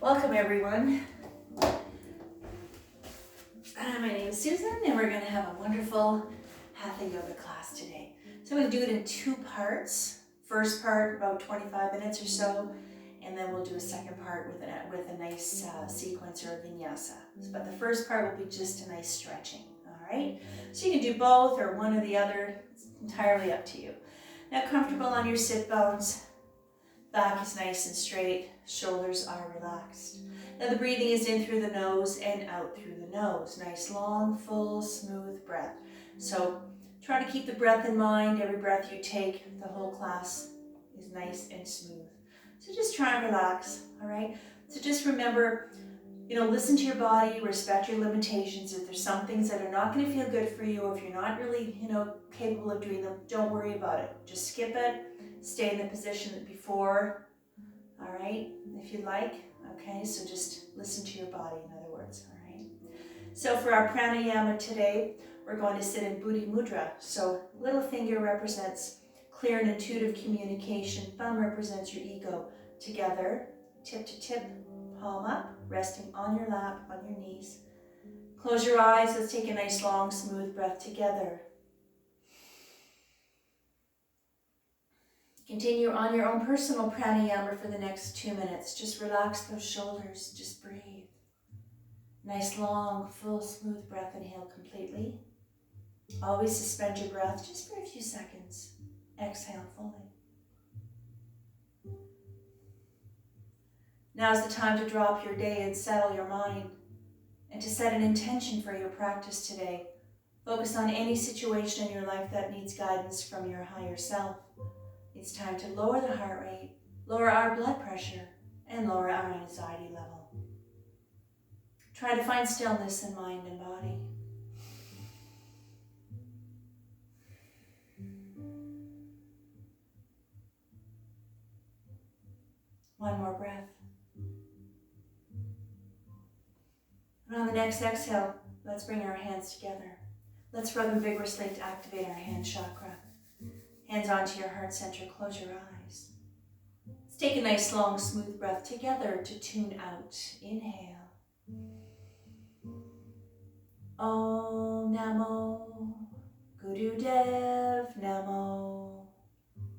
Welcome everyone. My name is Susan and we're going to have a wonderful Hatha yoga class today. So I'm going to do it in two parts. First part about 25 minutes or so, and then we'll do a second part with a nice sequence or a vinyasa. But the first part will be just a nice stretching, all right? So you can do both or one or the other. It's entirely up to you. Now comfortable on your sit bones. Back is nice and straight, shoulders are relaxed. Now the breathing is in through the nose and out through the nose. Nice, long, full, smooth breath. So try to keep the breath in mind. Every breath you take, the whole class is nice and smooth. So just try and relax, all right? So just remember, listen to your body, respect your limitations. If there's some things that are not going to feel good for you, or if you're not really, capable of doing them, don't worry about it. Just skip it. Stay in the position before, all right, if you like. Okay, so just listen to your body, in other words, all right? So for our pranayama today, we're going to sit in Buddhi Mudra. So little finger represents clear and intuitive communication. Thumb represents your ego. Together, tip to tip, palm up, resting on your lap, on your knees. Close your eyes. Let's take a nice long smooth breath together. Continue on your own personal pranayama for the next 2 minutes. Just relax those shoulders. Just breathe. Nice long, full, smooth breath. Inhale completely. Always suspend your breath just for a few seconds. Exhale fully. Now's the time to drop your day and settle your mind, and to set an intention for your practice today. Focus on any situation in your life that needs guidance from your higher self. It's time to lower the heart rate, lower our blood pressure, and lower our anxiety level. Try to find stillness in mind and body. One more breath. And on the next exhale, let's bring our hands together. Let's rub them vigorously to activate our hand chakra. Hands onto your heart center, close your eyes. Let's take a nice long smooth breath together to tune out. Inhale. Om Namo Guru Dev Namo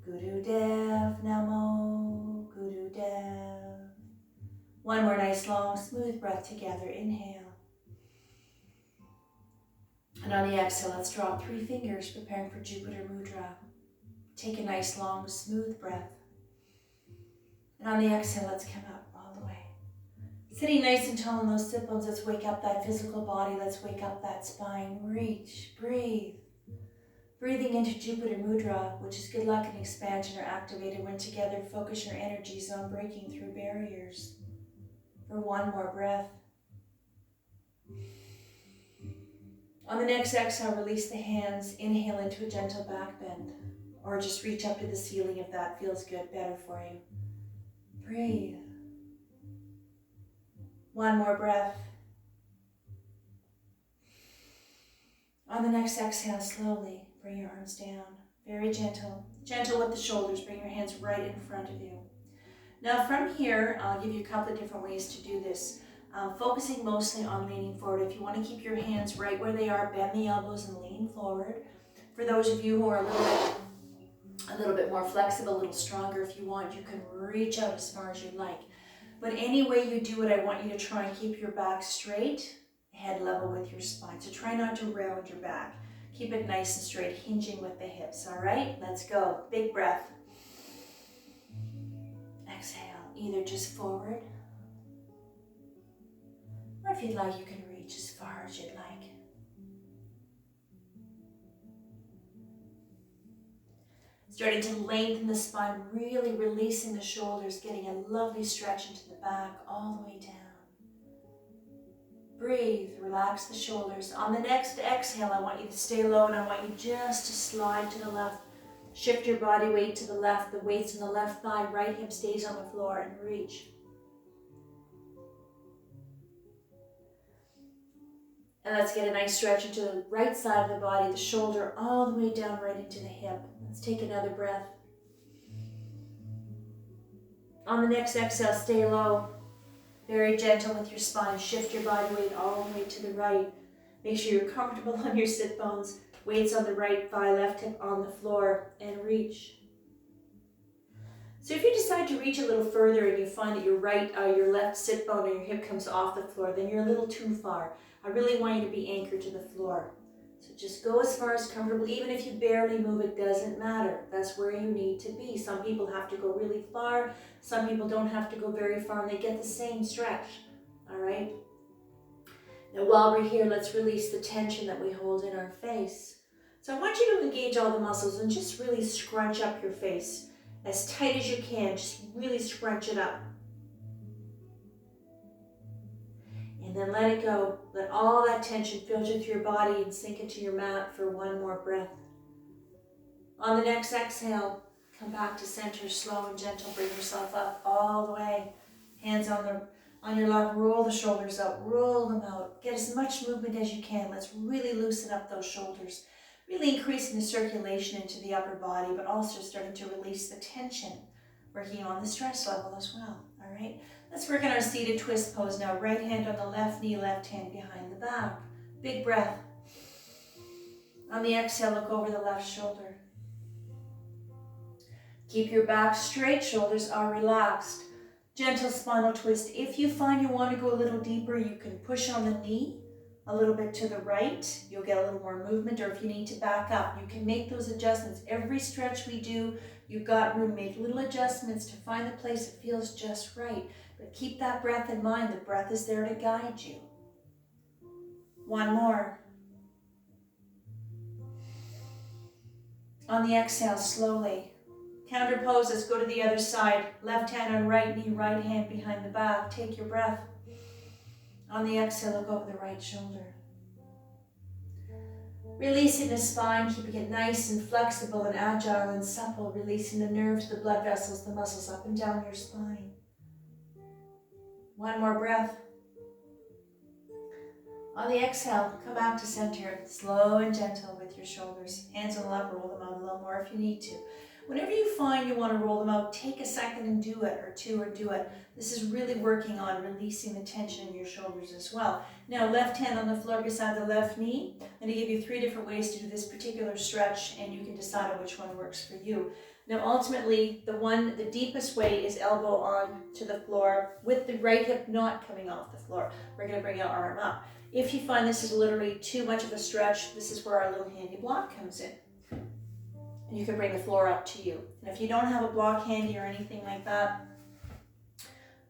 Guru Dev Namo Guru Dev. One more nice long smooth breath together. Inhale. And on the exhale, let's drop 3 fingers, preparing for Jupiter Mudra. Take a nice long smooth breath. And on the exhale, let's come up all the way. Sitting nice and tall in those sit bones, let's wake up that physical body. Let's wake up that spine. Reach, breathe. Breathing into Jupiter Mudra, which is good luck and expansion, are activated when together. Focus your energy zone, breaking through barriers. For one more breath. On the next exhale, release the hands. Inhale into a gentle back bend, or just reach up to the ceiling if that feels good, better for you. Breathe. One more breath. On the next exhale, slowly bring your arms down. Very gentle. Gentle with the shoulders. Bring your hands right in front of you. Now from here, I'll give you a couple of different ways to do this. Focusing mostly on leaning forward. If you want to keep your hands right where they are, bend the elbows and lean forward. For those of you who are a little bit more flexible, a little stronger, if you want, you can reach out as far as you like. But any way you do it, I want you to try and keep your back straight, head level with your spine. So try not to round your back. Keep it nice and straight, hinging with the hips, all right? Let's go. Big breath. Exhale, either just forward, or if you'd like, you can reach as far as you'd like. Starting to lengthen the spine, really releasing the shoulders, getting a lovely stretch into the back, all the way down. Breathe, relax the shoulders. On the next exhale, I want you to stay low, and I want you just to slide to the left. Shift your body weight to the left. The weight's in the left thigh, right hip stays on the floor, and reach. And let's get a nice stretch into the right side of the body, the shoulder all the way down right into the hip. Let's take another breath. On the next exhale, stay low. Very gentle with your spine. Shift your body weight all the way to the right. Make sure you're comfortable on your sit bones. Weights on the right thigh, left hip on the floor, and reach. So if you decide to reach a little further and you find that your left sit bone or your hip comes off the floor, then you're a little too far. I really want you to be anchored to the floor. So just go as far as comfortable. Even if you barely move, it doesn't matter. That's where you need to be. Some people have to go really far. Some people don't have to go very far, and they get the same stretch. All right? Now while we're here, let's release the tension that we hold in our face. So I want you to engage all the muscles and just really scrunch up your face as tight as you can. Just really scrunch it up. And then let it go. Let all that tension filter through your body and sink into your mat for one more breath. On the next exhale, come back to center, slow and gentle. Bring yourself up all the way. Hands on your lap, roll the shoulders out, roll them out. Get as much movement as you can. Let's really loosen up those shoulders. Really increasing the circulation into the upper body, but also starting to release the tension, working on the stress level as well. All right, let's work on our seated twist pose now. Right hand on the left knee, left hand behind the back. Big breath. On the exhale, look over the left shoulder. Keep your back straight, shoulders are relaxed. Gentle spinal twist. If you find you want to go a little deeper, you can push on the knee a little bit to the right. You'll get a little more movement, or if you need to back up, you can make those adjustments. Every stretch we do, you've got room. Make little adjustments to find the place that feels just right. But keep that breath in mind. The breath is there to guide you. One more. On the exhale, slowly. Counter poses, go to the other side. Left hand on right knee, right hand behind the back. Take your breath. On the exhale, look over the right shoulder. Releasing the spine, keeping it nice and flexible and agile and supple. Releasing the nerves, the blood vessels, the muscles up and down your spine. One more breath. On the exhale, come back to center. Slow and gentle with your shoulders. Hands on the lap, roll them out a little more if you need to. Whenever you find you want to roll them out, take a second and do it, or two, or do it. This is really working on releasing the tension in your shoulders as well. Now, left hand on the floor beside the left knee. I'm going to give you 3 different ways to do this particular stretch, and you can decide on which one works for you. Now, ultimately, the deepest way is elbow on to the floor with the right hip not coming off the floor. We're going to bring our arm up. If you find this is literally too much of a stretch, this is where our little handy block comes in. And you can bring the floor up to you. And if you don't have a block handy or anything like that,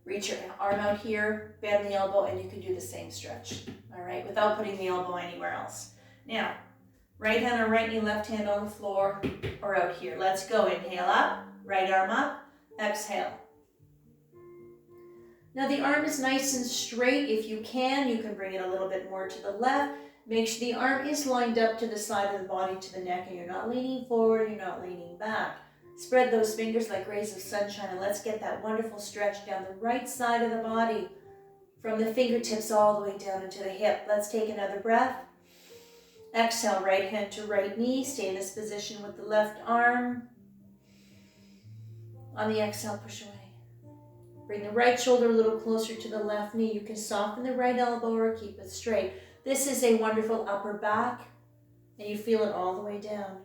reach your arm out here, bend the elbow, and you can do the same stretch, all right, without putting the elbow anywhere else. Now, right hand on right knee, left hand on the floor, or out here. Let's go. Inhale up, right arm up, exhale. Now the arm is nice and straight. If you can bring it a little bit more to the left. Make sure the arm is lined up to the side of the body, to the neck, and you're not leaning forward, you're not leaning back. Spread those fingers like rays of sunshine, and let's get that wonderful stretch down the right side of the body, from the fingertips all the way down into the hip. Let's take another breath. Exhale, right hand to right knee. Stay in this position with the left arm. On the exhale, push away. Bring the right shoulder a little closer to the left knee. You can soften the right elbow or keep it straight. This is a wonderful upper back, and you feel it all the way down.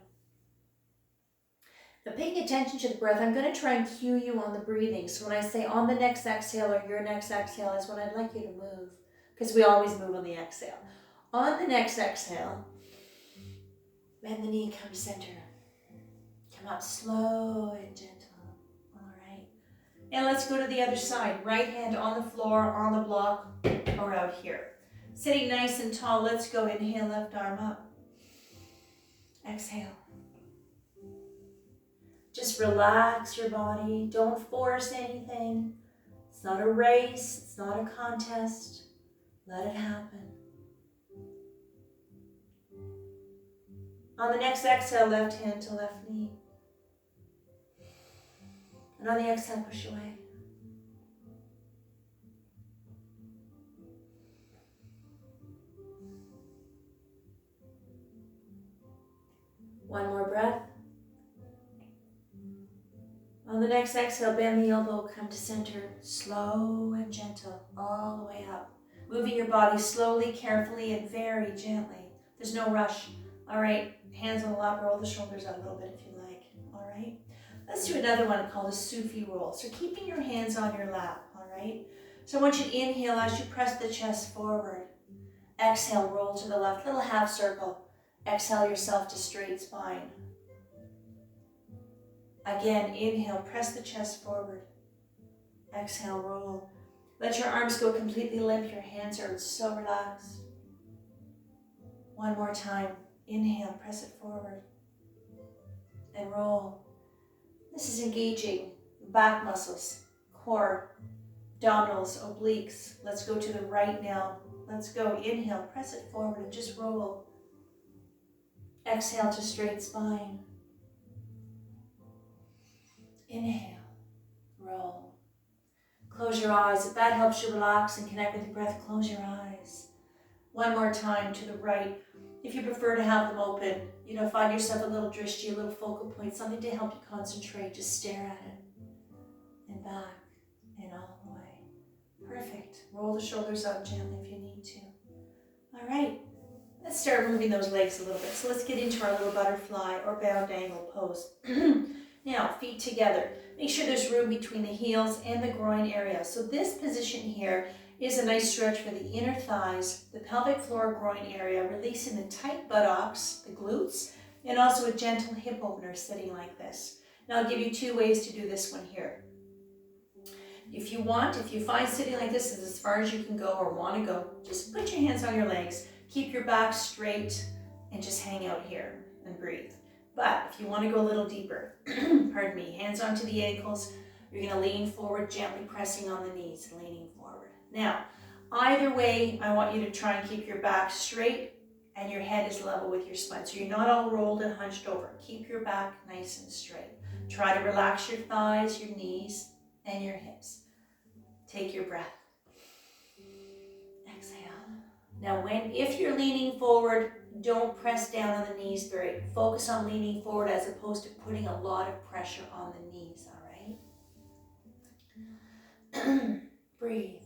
Now paying attention to the breath, I'm going to try and cue you on the breathing. So when I say on the next exhale or your next exhale is when I'd like you to move, because we always move on the exhale. On the next exhale, bend the knee, come to center. Come up slow and gentle. All right. Now let's go to the other side. Right hand on the floor, on the block, or out here. Sitting nice and tall, let's go. Inhale, left arm up. Exhale. Just relax your body. Don't force anything. It's not a race. It's not a contest. Let it happen. On the next exhale, left hand to left knee. And on the exhale, push away. One more breath. On the next exhale, bend the elbow, come to center, slow and gentle, all the way up. Moving your body slowly, carefully, and very gently. There's no rush. All right, hands on the lap, roll the shoulders out a little bit if you like. All right, let's do another one called a Sufi Roll. So keeping your hands on your lap, all right? So I want you to inhale as you press the chest forward. Exhale, roll to the left, little half circle. Exhale yourself to straight spine. Again, inhale, press the chest forward. Exhale, roll. Let your arms go completely limp. Your hands are so relaxed. One more time. Inhale, press it forward. And roll. This is engaging back muscles, core, abdominals, obliques. Let's go to the right now. Let's go. Inhale, press it forward and just roll. Exhale to straight spine. Inhale, roll. Close your eyes. If that helps you relax and connect with your breath, close your eyes. One more time to the right. If you prefer to have them open, find yourself a little drishti, a little focal point, something to help you concentrate. Just stare at it. And back and all the way. Perfect. Roll the shoulders up gently if you need to. All right. Let's start moving those legs a little bit. So let's get into our little butterfly or bound angle pose. Now, feet together. Make sure there's room between the heels and the groin area. So this position here is a nice stretch for the inner thighs, the pelvic floor groin area, releasing the tight buttocks, the glutes, and also a gentle hip opener sitting like this. Now I'll give you two ways to do this one here. If you find sitting like this is as far as you can go or want to go, just put your hands on your legs, keep your back straight, and just hang out here and breathe. But if you want to go a little deeper, pardon me, hands onto the ankles, you're going to lean forward, gently pressing on the knees, leaning forward. Now, either way, I want you to try and keep your back straight and your head is level with your spine. So you're not all rolled and hunched over. Keep your back nice and straight. Try to relax your thighs, your knees, and your hips. Take your breath. Exhale. Now, if you're leaning forward, don't press down on the knees. Focus on leaning forward as opposed to putting a lot of pressure on the knees, all right? Breathe.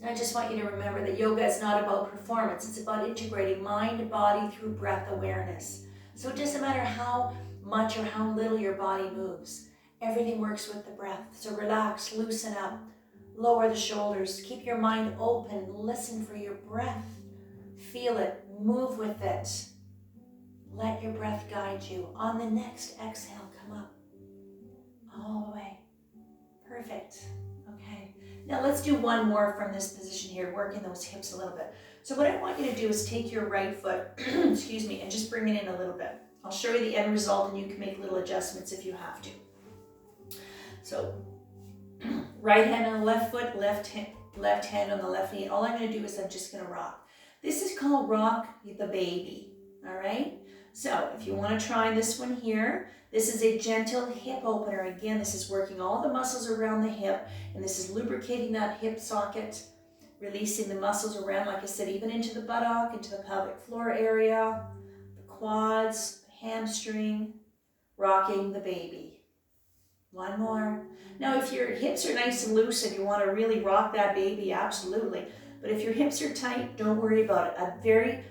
I just want you to remember that yoga is not about performance. It's about integrating mind, body through breath awareness. So it doesn't matter how much or how little your body moves. Everything works with the breath. So relax, loosen up, lower the shoulders, keep your mind open, listen for your breath. Feel it, move with it. Let your breath guide you. On the next exhale, come up. All the way. Perfect. Okay. Now let's do one more from this position here, working those hips a little bit. So what I want you to do is take your right foot, excuse me, and just bring it in a little bit. I'll show you the end result and you can make little adjustments if you have to. So right hand on the left foot, left hand on the left knee. All I'm going to do is I'm just going to rock. This is called rock the baby, all right? So if you want to try this one here, this is a gentle hip opener. Again, this is working all the muscles around the hip, and this is lubricating that hip socket, releasing the muscles around, like I said, even into the buttock, into the pelvic floor area, the quads, hamstring, rocking the baby. One more. Now, if your hips are nice and loose and you want to really rock that baby, absolutely. But if your hips are tight, don't worry about it. A very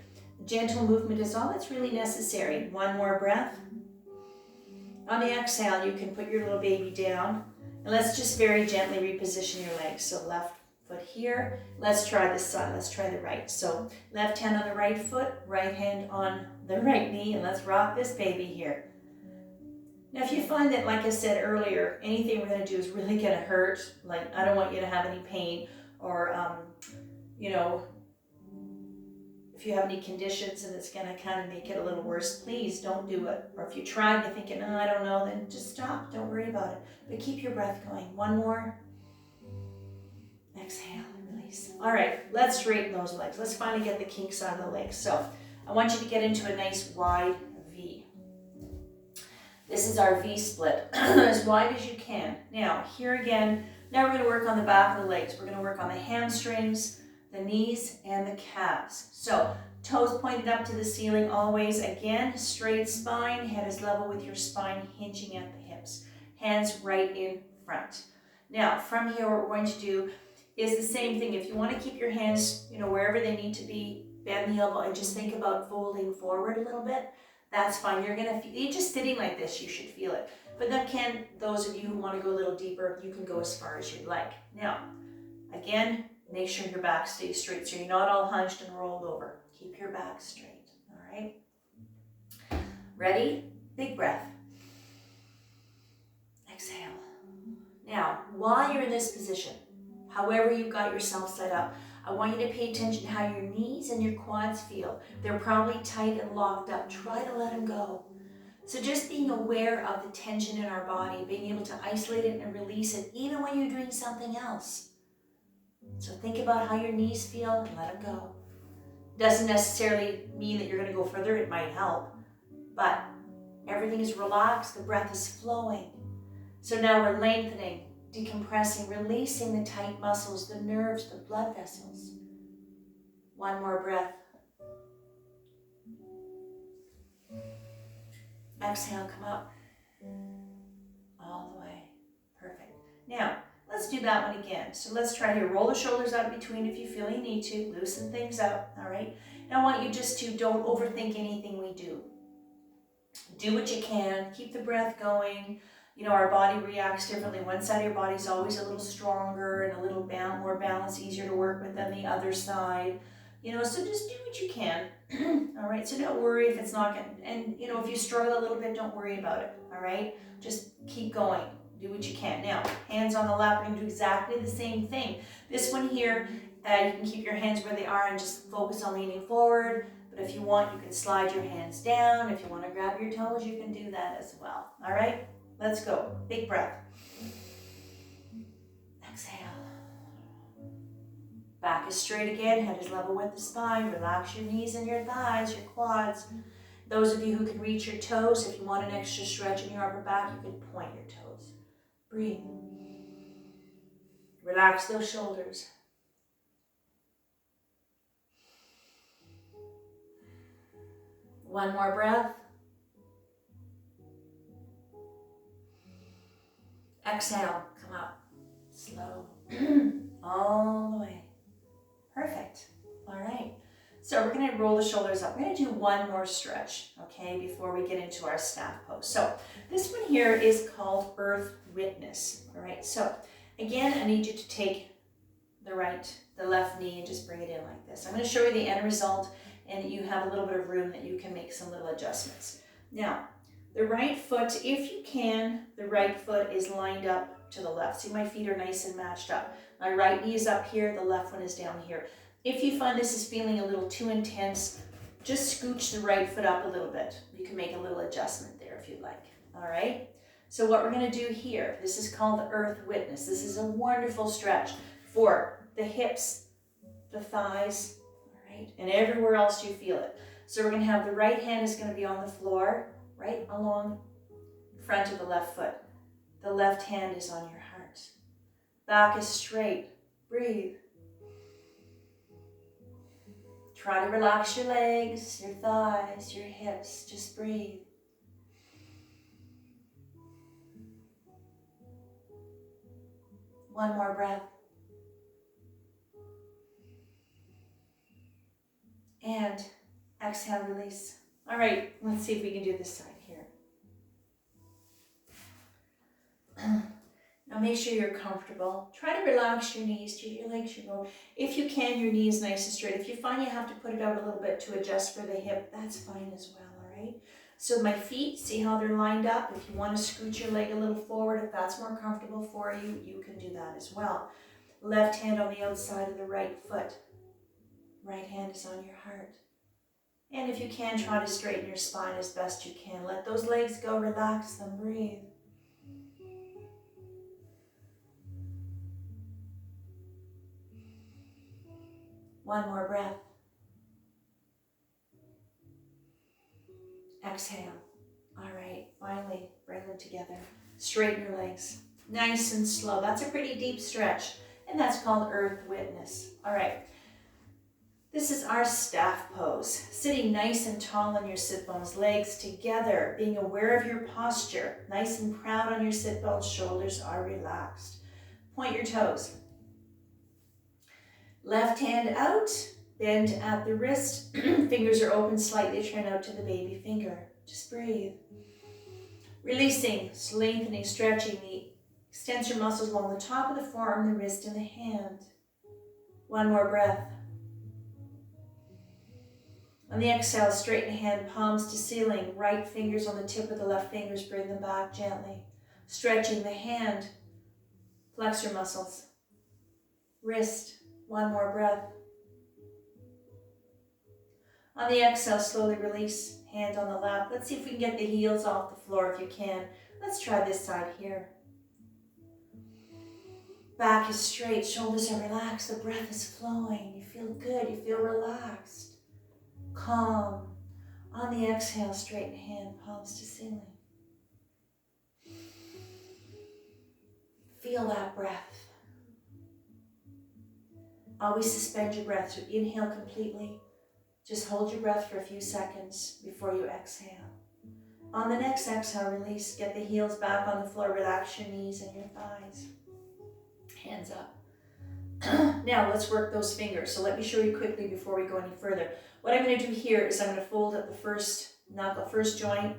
gentle movement is all that's really necessary. One more breath. On the exhale, you can put your little baby down. And let's just very gently reposition your legs. So left foot here. Let's try this side. Let's try the right. So left hand on the right foot, right hand on the right knee, and let's rock this baby here. Now, if you find that, like I said earlier, anything we're going to do is really going to hurt, like I don't want you to have any pain, or, if you have any conditions and it's going to kind of make it a little worse, please don't do it. Or if you try and you're thinking, oh, I don't know, then just stop. Don't worry about it. But keep your breath going. One more. Exhale and release. All right, let's straighten those legs. Let's finally get the kinks out of the legs. So I want you to get into a nice wide V. This is our V split, as wide as you can. Now, here again, now we're going to work on the back of the legs. We're going to work on the hamstrings, the knees, and the calves. So Toes pointed up to the ceiling always. Again, straight spine, head is level with your spine, hinging at the hips. Hands right in front. Now, from here, what we're going to do is the same thing. If you want to keep your hands, wherever they need to be, bend the elbow and just think about folding forward a little bit. That's fine. You're just sitting like this, you should feel it. But then those of you who want to go a little deeper, you can go as far as you'd like. Now, again, make sure your back stays straight so you're not all hunched and rolled over. Keep your back straight, all right? Ready? Big breath. Exhale. Now, while you're in this position, however you've got yourself set up, I want you to pay attention to how your knees and your quads feel. They're probably tight and locked up. Try to let them go. So just being aware of the tension in our body, being able to isolate it and release it, even when you're doing something else. So think about how your knees feel and let them go. Doesn't necessarily mean that you're going to go further. It might help. But everything is relaxed. The breath is flowing. So now we're lengthening, decompressing, releasing the tight muscles, the nerves, the blood vessels. One more breath. Exhale, come up. All the way. Perfect. Now, let's do that one again. So let's try here. Roll the shoulders out between if you feel you need to. Loosen things up, all right? Now I want you just to don't overthink anything we do. Do what you can. Keep the breath going. Our body reacts differently. One side of your body is always a little stronger and a little more balanced, easier to work with than the other side. So just do what you can. All right, so don't worry if it's not going to, and if you struggle a little bit, don't worry about it. All right, just keep going. Do what you can. Now, hands on the lap, we're going to do exactly the same thing. This one here, you can keep your hands where they are and just focus on leaning forward. But if you want, you can slide your hands down. If you want to grab your toes, you can do that as well. All right, let's go. Big breath. Exhale. Back is straight again, head is level with the spine. Relax your knees and your thighs, your quads. Those of you who can reach your toes, if you want an extra stretch in your upper back, you can point your toes. Breathe. Relax those shoulders. One more breath. Exhale, come up. Slow. All the way. Perfect. All right. So we're going to roll the shoulders up. We're going to do one more stretch, okay, before we get into our staff pose. So this one here is called Earth Witness. All right. So again, I need you to take the left knee and just bring it in like this. I'm going to show you the end result, and you have a little bit of room that you can make some little adjustments. Now, the right foot, if you can, the right foot is lined up to the left. See, my feet are nice and matched up. My right knee is up here, the left one is down here. If you find this is feeling a little too intense, just scooch the right foot up a little bit. You can make a little adjustment there if you'd like. All right? So what we're going to do here, this is called the Earth Witness. This is a wonderful stretch for the hips, the thighs, all right, and everywhere else you feel it. So we're going to have the right hand is going to be on the floor, right along the front of the left foot. The left hand is on your heart. Back is straight. Breathe. Try to relax your legs, your thighs, your hips. Just breathe. One more breath. And exhale, release. All right, let's see if we can do this side here. Now make sure you're comfortable. Try to relax your knees, your legs should go. If you can, your knee is nice and straight. If you find you have to put it out a little bit to adjust for the hip, that's fine as well, all right? So my feet, see how they're lined up? If you want to scoot your leg a little forward, if that's more comfortable for you, you can do that as well. Left hand on the outside of the right foot. Right hand is on your heart. And if you can, try to straighten your spine as best you can. Let those legs go, relax them, breathe. One more breath. Exhale. All right, finally, bring them together. Straighten your legs. Nice and slow. That's a pretty deep stretch, and that's called Earth Witness. All right. This is our staff pose, sitting nice and tall on your sit bones, legs together, being aware of your posture, nice and proud on your sit bones, shoulders are relaxed. Point your toes. Left hand out, bend at the wrist, fingers are open slightly, turn out to the baby finger. Just breathe. Releasing, lengthening, stretching the extensor muscles along the top of the forearm, the wrist, and the hand. One more breath. On the exhale, straighten hand, palms to ceiling, right fingers on the tip of the left fingers, bring them back gently. Stretching the hand, flexor muscles, wrist, one more breath. On the exhale, slowly release, hand on the lap. Let's see if we can get the heels off the floor if you can. Let's try this side here. Back is straight, shoulders are relaxed, the breath is flowing. You feel good, you feel relaxed, calm. On the exhale, straighten hand, palms to ceiling. Feel that breath. Always suspend your breath. So inhale completely. Just hold your breath for a few seconds before you exhale. On the next exhale, release. Get the heels back on the floor. Relax your knees and your thighs. Hands up. Now let's work those fingers. So let me show you quickly before we go any further. What I'm going to do here is I'm going to fold at the first knuckle, first joint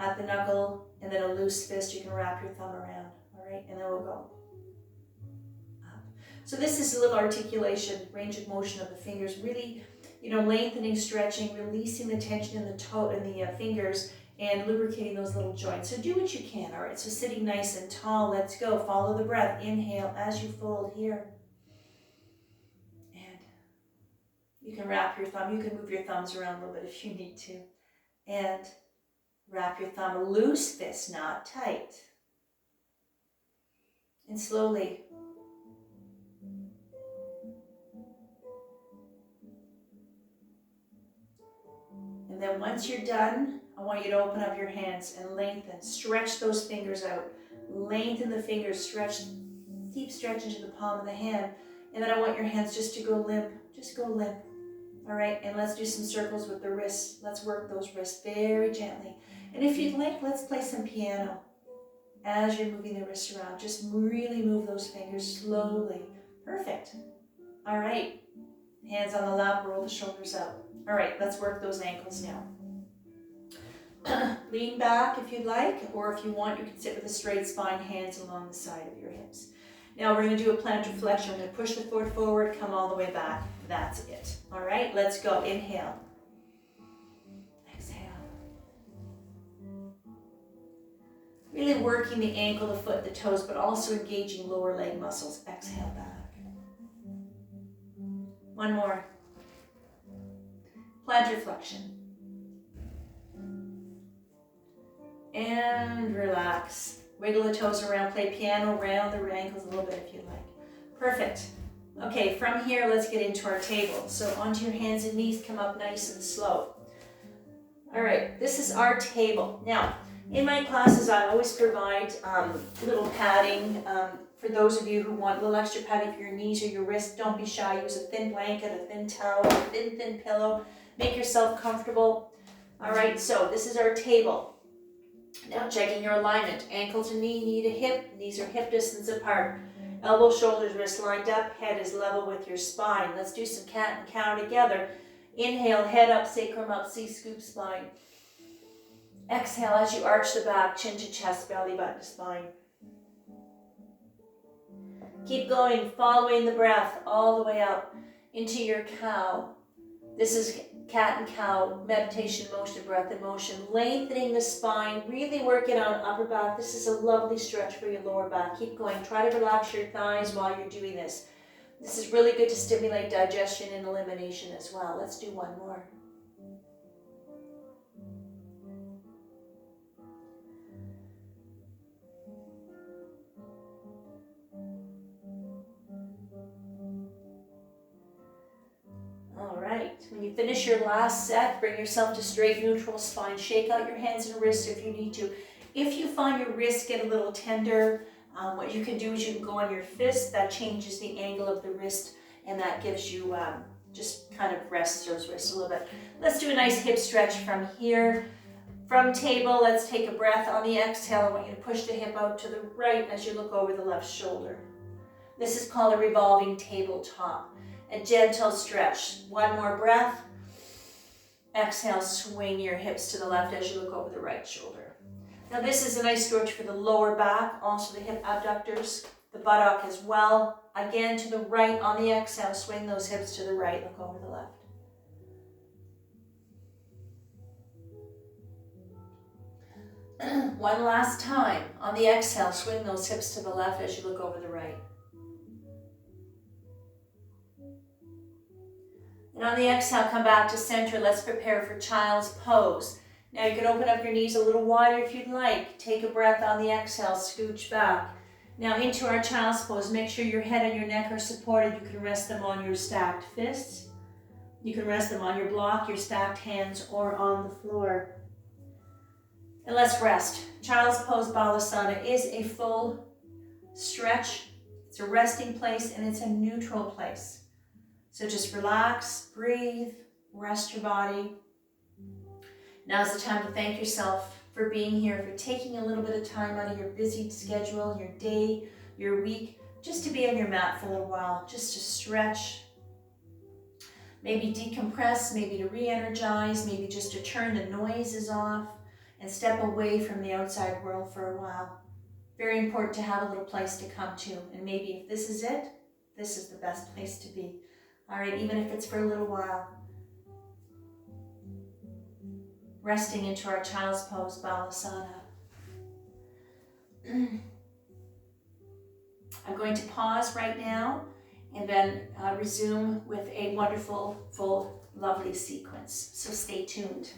at the knuckle, and then a loose fist. You can wrap your thumb around. All right, and then we'll go up. So this is a little articulation, range of motion of the fingers. Really, lengthening, stretching, releasing the tension in the toe and the fingers, and lubricating those little joints. So do what you can. All right. So sitting nice and tall. Let's go. Follow the breath. Inhale as you fold here. You can wrap your thumb. You can move your thumbs around a little bit if you need to. And wrap your thumb. Loose fist, not tight. And slowly. And then once you're done, I want you to open up your hands and lengthen. Stretch those fingers out. Lengthen the fingers. Stretch. Deep stretch into the palm of the hand. And then I want your hands just to go limp. Just go limp. All right, and let's do some circles with the wrists. Let's work those wrists very gently. And if you'd like, let's play some piano as you're moving the wrists around. Just really move those fingers slowly. Perfect. All right, hands on the lap, roll the shoulders out. All right, let's work those ankles now. Lean back if you'd like, or if you want, you can sit with a straight spine, hands along the side of your hips. Now we're going to do a plantar flexion. We're going to push the foot forward, come all the way back. That's it. All right, let's go. Inhale. Exhale. Really working the ankle, the foot, the toes, but also engaging lower leg muscles. Exhale back. One more. Plantar flexion. And relax. Wiggle the toes around, play piano, round the ankles a little bit if you like. Perfect. Okay, from here, let's get into our table. So onto your hands and knees, come up nice and slow. All right, this is our table. Now, in my classes, I always provide little padding for those of you who want a little extra padding for your knees or your wrists. Don't be shy. Use a thin blanket, a thin towel, a thin pillow. Make yourself comfortable. All right, so this is our table. Now checking your alignment. Ankle to knee, knee to hip. Knees are hip distance apart. Elbow, shoulders, wrists lined up. Head is level with your spine. Let's do some cat and cow together. Inhale, head up, sacrum up, C-scoop spine. Exhale as you arch the back, chin to chest, belly button to spine. Keep going, following the breath all the way up into your cow. This is cat and cow, meditation, motion, breath and motion. Lengthening the spine, really working on upper back. This is a lovely stretch for your lower back. Keep going. Try to relax your thighs while you're doing this. This is really good to stimulate digestion and elimination as well. Let's do one more. All right, when you finish your last set, bring yourself to straight neutral spine. Shake out your hands and wrists if you need to. If you find your wrists get a little tender, what you can do is you can go on your fist. That changes the angle of the wrist, and that gives you Just kind of rest those wrists a little bit. Let's do a nice hip stretch from here. From table, let's take a breath. On the exhale, I want you to push the hip out to the right as you look over the left shoulder. This is called a revolving tabletop. A gentle stretch. One more breath. Exhale, swing your hips to the left as you look over the right shoulder. Now this is a nice stretch for the lower back, also the hip abductors, the buttock as well. Again, to the right on the exhale, swing those hips to the right, look over the left. One last time. On the exhale, swing those hips to the left as you look over the right. And on the exhale, come back to center. Let's prepare for child's pose. Now you can open up your knees a little wider if you'd like. Take a breath on the exhale, scooch back. Now into our child's pose, make sure your head and your neck are supported. You can rest them on your stacked fists. You can rest them on your block, your stacked hands, or on the floor. And let's rest. Child's pose Balasana is a full stretch. It's a resting place and it's a neutral place. So just relax, breathe, rest your body. Now's the time to thank yourself for being here, for taking a little bit of time out of your busy schedule, your day, your week, just to be on your mat for a little while, just to stretch, maybe decompress, maybe to re-energize, maybe just to turn the noises off and step away from the outside world for a while. Very important to have a little place to come to, and maybe if this is it, this is the best place to be. All right, even if it's for a little while. Resting into our child's pose, Balasana. I'm going to pause right now and then resume with a wonderful, full, lovely sequence. So stay tuned.